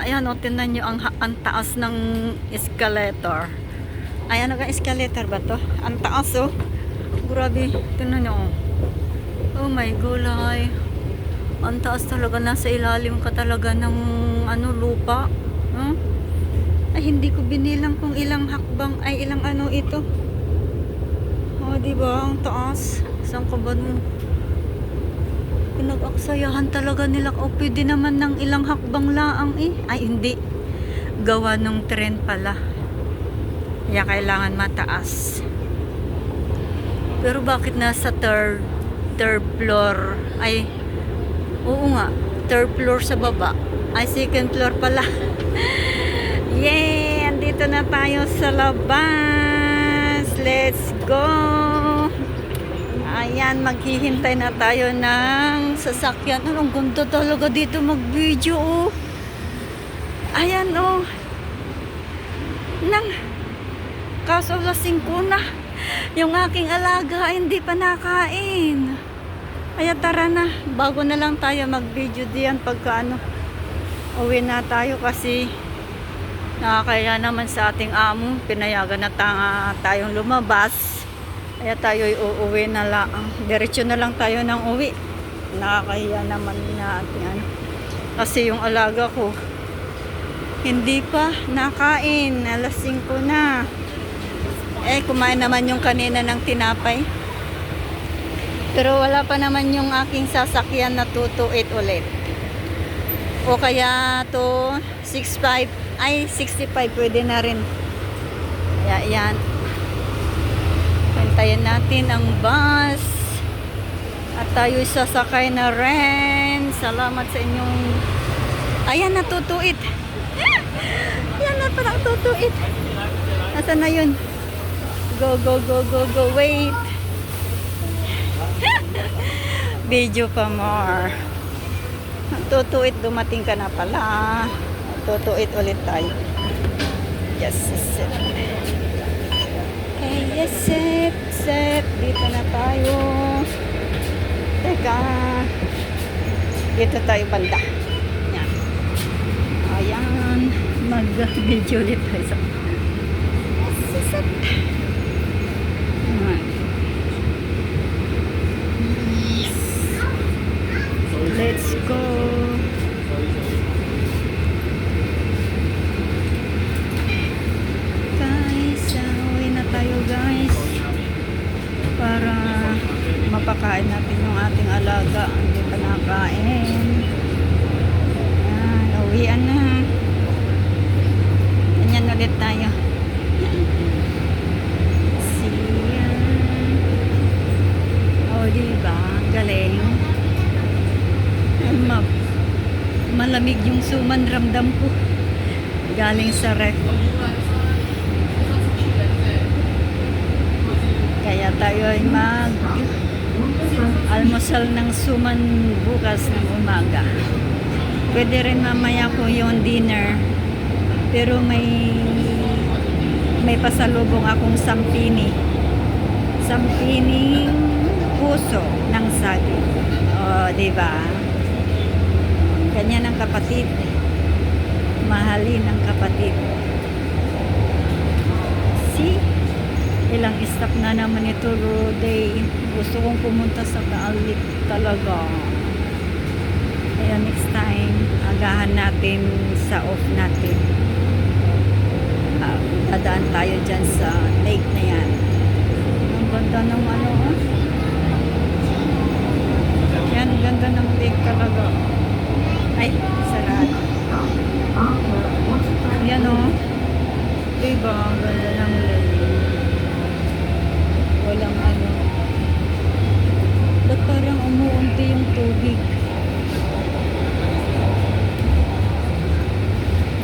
Ayan o, tingnan nyo ang taas ng escalator. Ayan, escalator ba to? Ang taas o. Grabe, tingnan nyo o. Oh my gulay. Ang taas talaga, nasa ilalim ka talaga ng ano, lupa. Huh? Ay, hindi ko binilang kung ilang hakbang, ay ilang ano ito. Oh, diba? Ang taas. Saan ka ba mo? Pinag-aksayahan talaga nila. O, pwede naman ng ilang hakbang laang eh. Ay, hindi. Gawa ng tren pala. Kaya kailangan mataas. Pero bakit nasa third floor? Ay, oo nga. Third floor sa baba. Ay, second floor pala. Yay! Andito na tayo sa labas. Let's go! Ayan, maghihintay na tayo ng sasakyan. Anong ganda talaga dito mag-video, oh. Ayan, oh. Kaso lasing ko na. Yung aking alaga, hindi pa nakain. Kaya tara na. Bago na lang tayo mag-video diyan pagka ano. Uwi na tayo kasi nakakaya naman sa ating amo. Pinayagan na tayong lumabas. Kaya tayo uuwi na lang. Diretso na lang tayo ng uwi. Nakakaya naman na ating ano. Kasi yung alaga ko hindi pa nakain. Alas 5 na. Eh, kumain naman yung kanina ng tinapay. Pero wala pa naman yung aking sasakyan na 228 ulit. O kaya to 65, ay 65 pwede na rin. Kaya yan. Pantayin natin ang bus. At tayo sasakay na rin. Salamat sa inyong... Ayan na, 228. Yan na, parang 228. Nasaan na yun? Go, go, go, go, go. Wait. Video pa more. 228, dumating ka na pala. 228 ulit tayo. Yes, set. Okay, yes, set. Dito na tayo. Teka. Dito tayo banda. Yan. Ayan. Mag-video ulit tayo sa... Set. Let's go. Guys, uwi na tayo guys. Para mapakain natin yung ating alaga. Hindi pa nakain. Ayan, uwian na. Ganyan ulit tayo. Diba? Galing. Malamig yung suman ramdam ko. Galing sa ref. Kaya tayo ay almusal ng suman bukas ng umaga. Pwede rin mamaya ko yung dinner. Pero may pasalubong akong sampini. Sampining puso ng saging. O, diba? Ganyan ang kapatid. Mahalin ang kapatid. See? Ilang stop na naman ito, Rode. Gusto kong pumunta sa Kaalit talaga. Kaya next time, agahan natin sa off natin. Dadaan tayo dyan sa lake na yan. Ang ganda ng ano, yan, ganda ng lake talaga. Ay, sarado. Yan o. Diba, ang ganda ng lake. Walang ano. Ba't parang umuunti yung tubig?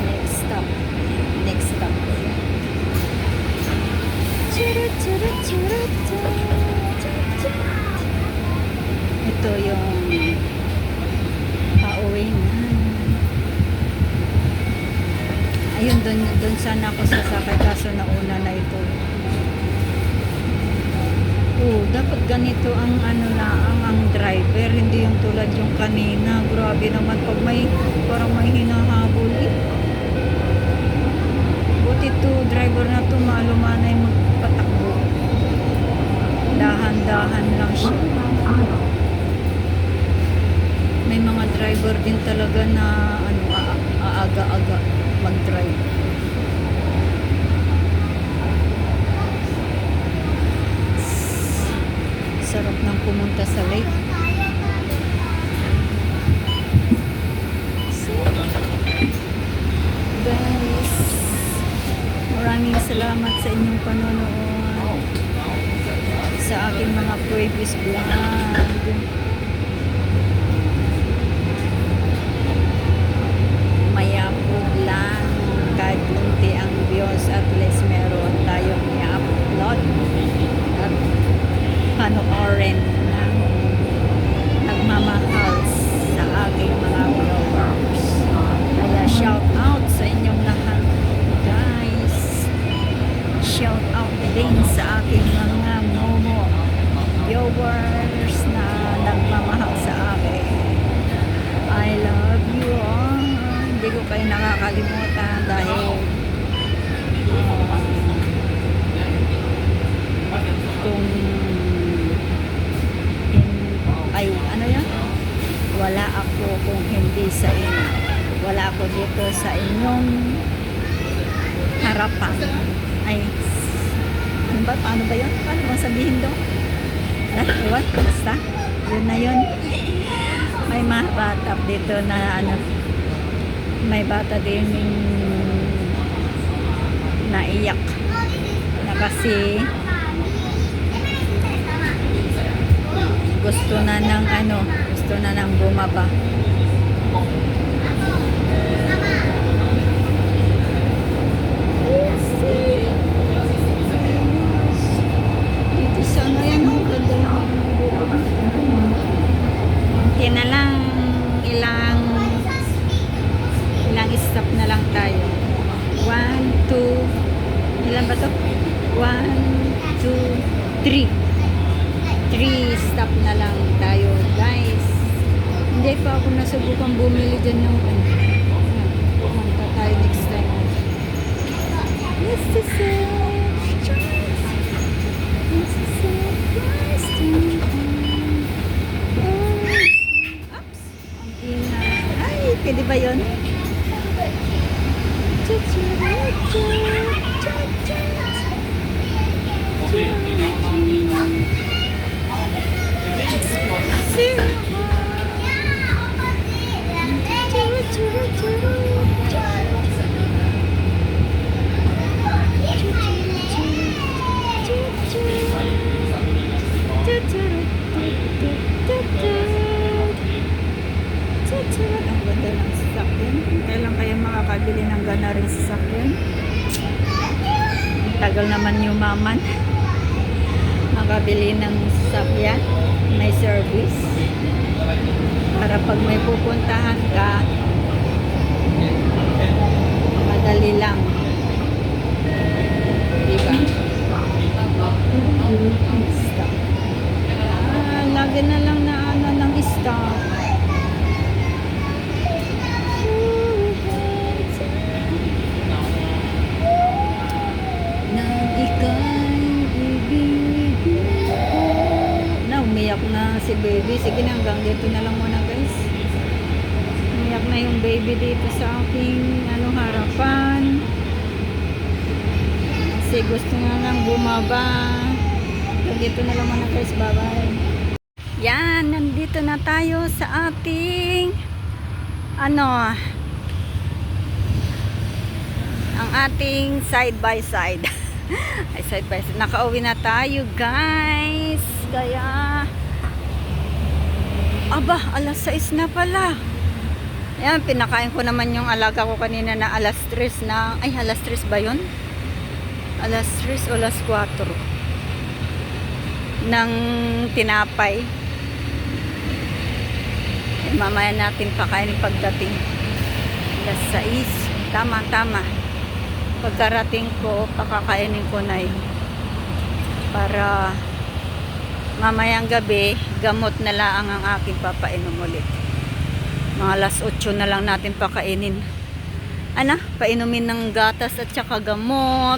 Next stop. Next stop. Ito yung pauwi na. Ayun, doon sana ako sasakay kaso nauna na ito. Oh, dapat ganito ang ano na ang driver, hindi yung tulad yung kanina. Grabe naman pag parang may hinahabol eh. driver na to, maalumanay magpatakbo. Dahan-dahan lang siya. May mga driver din talaga na ano, aaga-aga mag-drive. Sarap nang pumunta sa lake. Guys, maraming salamat sa inyong panonood sa aking mga previous vlog. Mayapog lang, kahit kunti ang views, at least meron tayong i-upload at panoorin ng nagmamahal sa aking mga viewers. Kaya shout out sa inyong lahat, guys. Shout out din sa aking mga momo viewers na nagmamahal sa akin. I love you all. Hindi ko kayo nakakalimutan dahil kung ay ano yan, wala ako kung hindi sa inyo, wala ako dito sa inyong harapan. Ay, ano ba? Paano ba yun? Paano bang sabihin doon? Ewan, basta yun na yun. May mga bata dito na ano, may bata din naiyak na kasi gusto na ng ano, gusto na ng bumaba. Dito sana yan, ang ganda lang. Hindi na lang ilang stop na lang tayo. 1, 2, ilan ba to? 1, 2, 3 stop na lang tayo, guys. Hindi pa ako nasubukan bumili dyan ng ano. Pumunta tayo next time. Yes, this is oops, ang ingay. Ay, pwede ba yun? Ang ganda ng sasakyan. Kailan kaya makakabili ng gana rin sasakyan? Tagal naman yumaman. Makabili ng sasakyan. May service. Para pag may pupuntahan ka, madali lang. Diba? Stop. Lagi na lang na ano ng stop. Umiyak na si baby. Sige na, hanggang dito na lang muna, guys. Umiyak na yung baby dito sa aking ano, harapan. Kasi gusto nga lang bumaba. Hanggang dito na lang muna, guys. Bye-bye. Yan, nandito na tayo sa ating ano, ang ating side by side. Ay, side by side. Nakauwi na tayo, guys. Kaya aba, alas 6 na pala. Ayan, pinakain ko naman yung alaga ko kanina na alas 3 na, ay alas 3 ba yun? Alas 3 o alas 4 ng tinapay. Eh, mamaya natin pakain pagdating. Alas 6. Tama, tama. Pagkarating ko, pakakainin ko na yun. Para mamayang gabi, gamot na lang ang aking papainom ulit. Mga alas 8 na lang natin pakainin. Ano? Painumin ng gatas at saka gamot.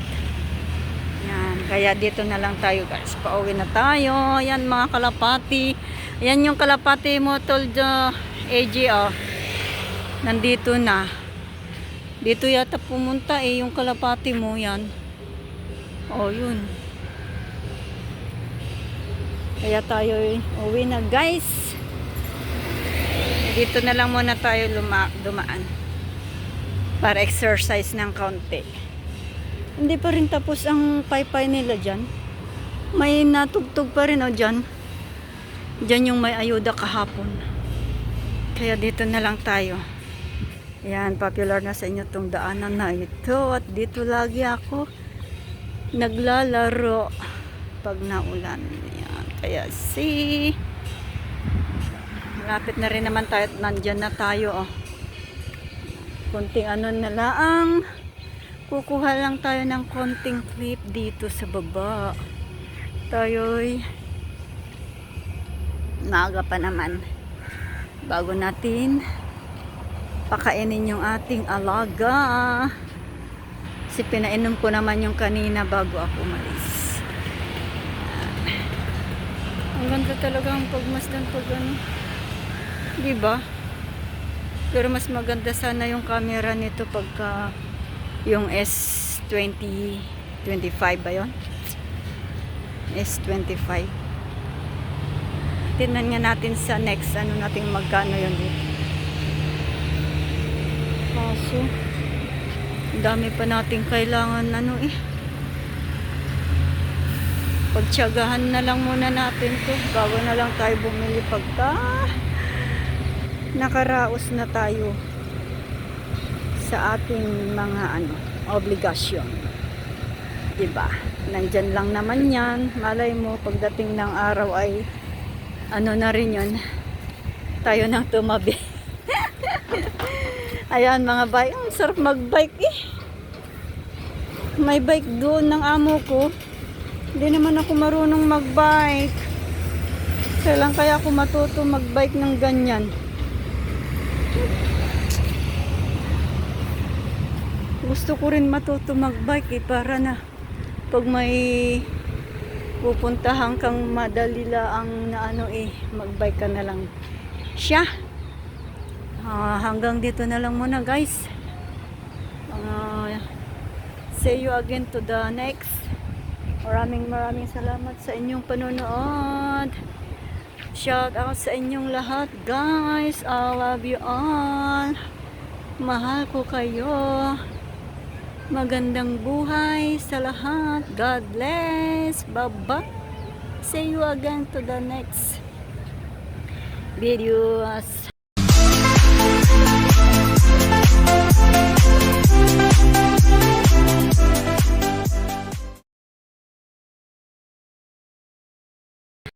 Kaya dito na lang tayo guys. Pauwi na tayo. Yan mga kalapati. Yan yung kalapati mo tol AG oh. Nandito na. Dito yata pumunta eh yung kalapati mo yan. Oh yun. Kaya tayo uwi na guys. Dito na lang muna tayo dumaan. Para exercise ng kaunti. Hindi pa rin tapos ang paypay nila dyan. May natugtog pa rin o dyan. Dyan yung may ayuda kahapon. Kaya dito na lang tayo. Yan, popular na sa inyo tong daanan na ito. At dito lagi ako naglalaro pag naulan. Yan. Kaya malapit na rin naman tayo. Nandyan na tayo. Oh. Konting ano na lang. Kukuha lang tayo ng konting clip dito sa baba. Tayo'y maaga pa naman. Bago natin pakainin yung ating alaga. Kasi pinainom ko naman yung kanina bago ako umalis. Ang ganda talaga ang pagmasdan pag ano. Diba? Pero mas maganda sana yung camera nito pagka yung S2025 ba yun? S25. Tingnan nga natin sa next ano natin magkano yun dito. Kaso dami pa natin kailangan ano eh. Pagtiyagahan na lang muna natin to. Bago na lang tayo bumili pagka nakaraos na tayo sa ating mga obligasyon. Diba? Nandyan lang naman yan. Malay mo, pagdating ng araw ay ano na rin yun. Tayo nang tumabi. Ayan mga bike. Ang sarap magbike eh. May bike doon ng amo ko. Hindi naman ako marunong magbike. Kailan kaya ako matuto magbike ng ganyan? Gusto ko rin matuto magbike eh, para na pag may pupuntahan kang madali lang na ano eh, magbike ka na lang siya. Hanggang dito na lang muna guys. See you again to the next. Maraming salamat sa inyong panonood. Shout out sa inyong lahat guys. I love you all. Mahal ko kayo. Magandang buhay sa lahat. God bless. Bye-bye. See you again to the next videos.